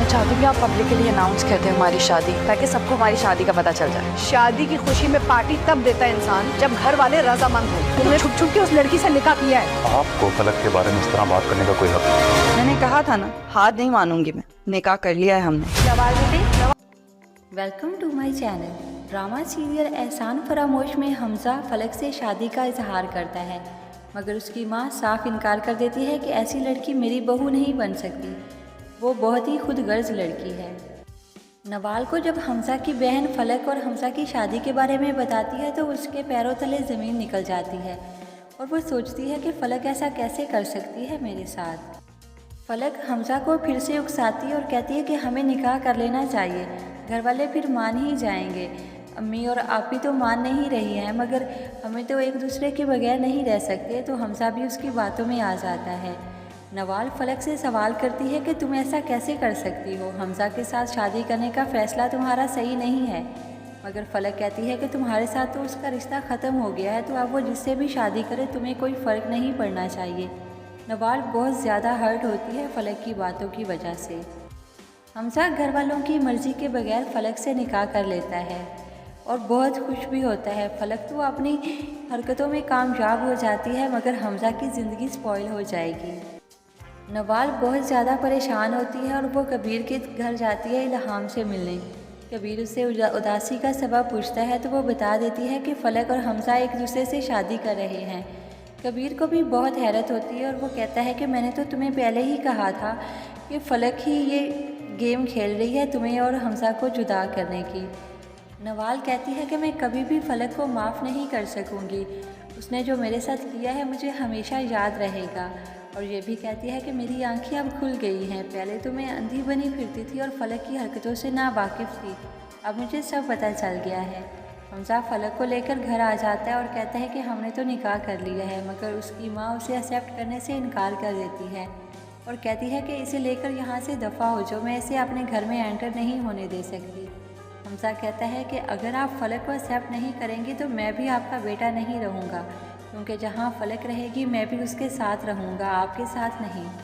चाहती हूँ कि आप पब्लिकली अनाउंस करते हैं हमारी शादी, ताकि सबको हमारी शादी का पता चल जाए। शादी की खुशी में पार्टी तब देता है इंसान जब घर वाले रजामंद हो। तुमने छुप छुप के उस लड़की से निकाह किया है। आपको फलक के बारे में इस तरह बात करने का कोई हक नहीं। मैंने कहा था ना, हार नहीं मानूंगी मैं। निकाह कर लिया है हमने। Welcome to my channel. Drama serial Ehsaan Faramosh में हमजा फलक से शादी का इजहार करता है, मगर उसकी माँ साफ इनकार कर देती है कि ऐसी लड़की मेरी बहू नहीं बन सकती। वो बहुत ही खुदगर्ज लड़की है। नवाल को जब हमजा की बहन फलक और हमजा की शादी के बारे में बताती है तो उसके पैरों तले ज़मीन निकल जाती है और वो सोचती है कि फलक ऐसा कैसे कर सकती है मेरे साथ। फलक हमजा को फिर से उकसाती है और कहती है कि हमें निकाह कर लेना चाहिए, घर वाले फिर मान ही जाएंगे। अम्मी और आप भी तो मान नहीं रही हैं, मगर हमें तो एक दूसरे के बगैर नहीं रह सकते। तो हमजा भी उसकी बातों में आ जाता है। नवाल फलक से सवाल करती है कि तुम ऐसा कैसे कर सकती हो, हमजा के साथ शादी करने का फ़ैसला तुम्हारा सही नहीं है। मगर फलक कहती है कि तुम्हारे साथ तो उसका रिश्ता ख़त्म हो गया है, तो अब वो जिससे भी शादी करे तुम्हें कोई फ़र्क नहीं पड़ना चाहिए। नवाल बहुत ज़्यादा हर्ट होती है फलक की बातों की वजह से। हमजा घर वालों की मर्ज़ी के बगैर फलक से निकाह कर लेता है और बहुत खुश भी होता है। फलक तो अपनी हरकतों में कामयाब हो जाती है, मगर हमजा की ज़िंदगी स्पॉइल हो जाएगी। नवाल बहुत ज़्यादा परेशान होती है और वो कबीर के घर जाती है इल्हाम से मिलने। कबीर उससे उदासी का सबब पूछता है तो वो बता देती है कि फलक और हमजा एक दूसरे से शादी कर रहे हैं। कबीर को भी बहुत हैरत होती है और वो कहता है कि मैंने तो तुम्हें पहले ही कहा था कि फलक ही ये गेम खेल रही है तुम्हें और हमजा को जुदा करने की। नवाल कहती है कि मैं कभी भी फलक को माफ़ नहीं कर सकूंगी, उसने जो मेरे साथ किया है मुझे हमेशा याद रहेगा। और ये भी कहती है कि मेरी आंखें अब खुल गई हैं, पहले तो मैं अंधी बनी फिरती थी और फलक की हरकतों से नावाकिफ़ थी, अब मुझे सब पता चल गया है। हमजा फलक को लेकर घर आ जाता है और कहता है कि हमने तो निकाह कर लिया है, मगर उसकी माँ उसे एक्सेप्ट करने से इनकार कर देती है और कहती है कि इसे लेकर यहाँ से दफ़ा हो जाओ, मैं इसे अपने घर में एंटर नहीं होने दे सकती। हमजा कहता है कि अगर आप फलक को एक्सेप्ट नहीं करेंगी तो मैं भी आपका बेटा नहीं रहूँगा, क्योंकि जहाँ फलक रहेगी मैं भी उसके साथ रहूँगा, आपके साथ नहीं।